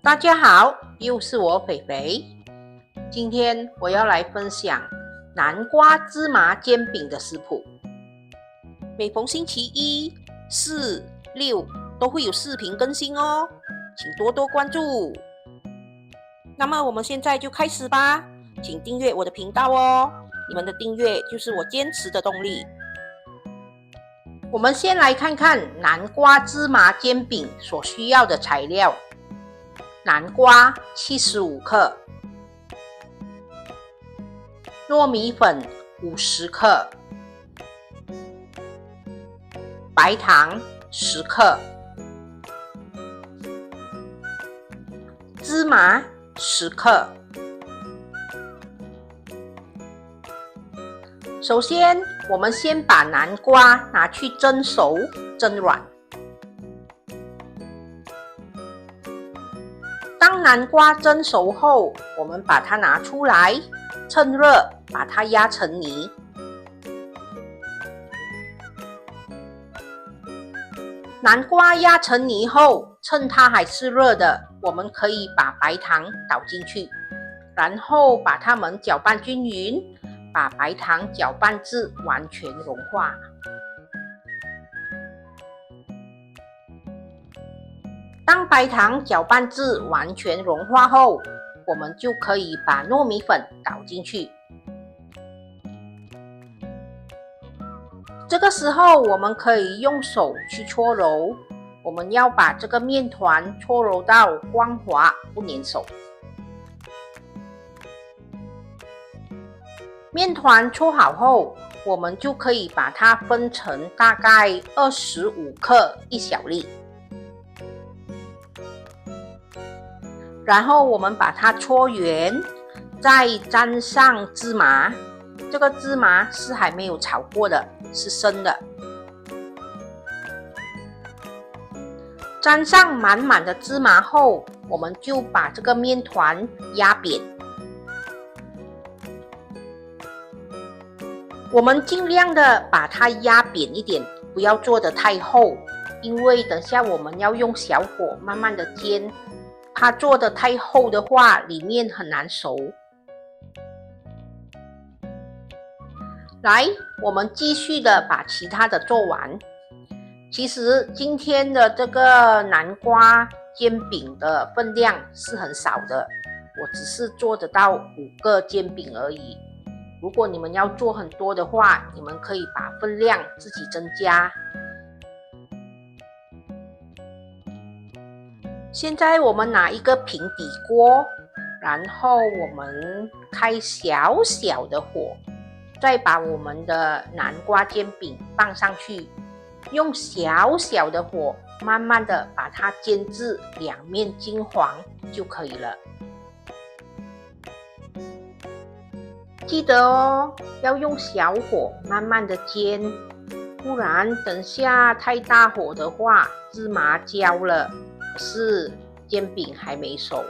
大家好，又是我肥肥。今天我要来分享南瓜芝麻煎饼的食谱。每逢星期一、四、六都会有视频更新哦，请多多关注。那么我们现在就开始吧，请订阅我的频道哦，你们的订阅就是我坚持的动力。我们先来看看南瓜芝麻煎饼所需要的材料。南瓜75克，糯米粉50克，白糖10克，芝麻10克。首先，我们先把南瓜拿去蒸熟、蒸软。当南瓜蒸熟后，我们把它拿出来，趁热把它压成泥。南瓜压成泥后，趁它还是热的，我们可以把白糖倒进去，然后把它们搅拌均匀，把白糖搅拌至完全融化。当白糖搅拌至完全融化后，我们就可以把糯米粉倒进去。这个时候，我们可以用手去搓揉，我们要把这个面团搓揉到光滑不粘手。面团搓好后，我们就可以把它分成大概25克一小粒。然后我们把它搓圆，再沾上芝麻，这个芝麻是还没有炒过的，是生的。沾上满满的芝麻后，我们就把这个面团压扁。我们尽量的把它压扁一点，不要做得太厚，因为等下我们要用小火慢慢的煎。怕做得太厚的话，里面很难熟。来，我们继续的把其他的做完。其实今天的这个南瓜煎饼的分量是很少的，我只是做得到5个煎饼而已。如果你们要做很多的话，你们可以把分量自己增加。现在我们拿一个平底锅，然后我们开小小的火，再把我们的南瓜煎饼放上去，用小小的火慢慢的把它煎至两面金黄就可以了。记得哦，要用小火慢慢的煎，不然等下太大火的话，芝麻焦了，可是煎饼还没熟。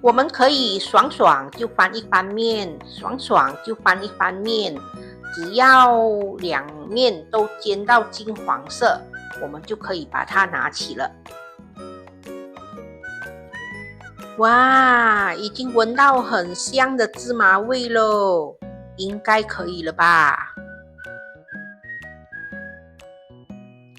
我们可以爽爽就翻一翻面，爽爽就翻一翻面，只要两面都煎到金黄色，我们就可以把它拿起了。哇，已经闻到很香的芝麻味咯，应该可以了吧？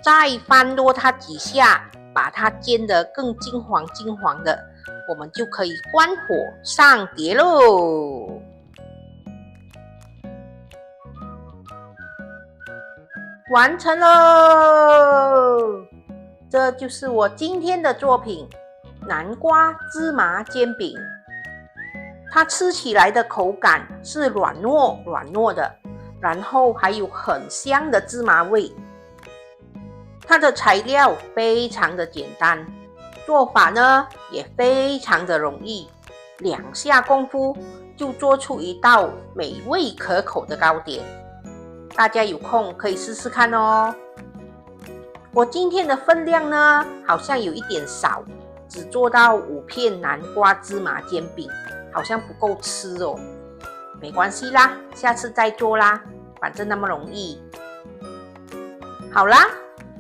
再翻多它几下，把它煎得更金黄金黄的，我们就可以关火上碟喽。完成喽！这就是我今天的作品——南瓜芝麻煎饼。它吃起来的口感是软糯的，然后还有很香的芝麻味。它的材料非常的简单，做法呢也非常的容易，2下功夫就做出一道美味可口的糕点。大家有空可以试试看哦。我今天的分量呢好像有一点少，只做到5片南瓜芝麻煎饼，好像不够吃哦。没关系啦，下次再做啦，反正那么容易。好啦，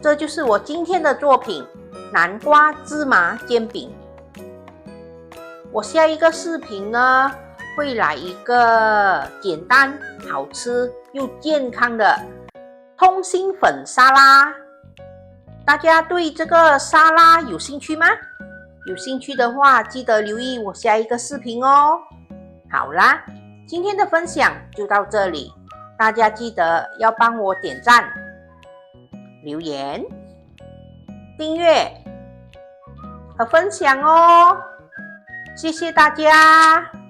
这就是我今天的作品——南瓜芝麻煎饼。我下一个视频呢，会来一个简单、好吃又健康的通心粉沙拉。大家对这个沙拉有兴趣吗？有兴趣的话，记得留意我下一个视频哦。好啦，今天的分享就到这里，大家记得要帮我点赞、留言、订阅和分享哦。谢谢大家。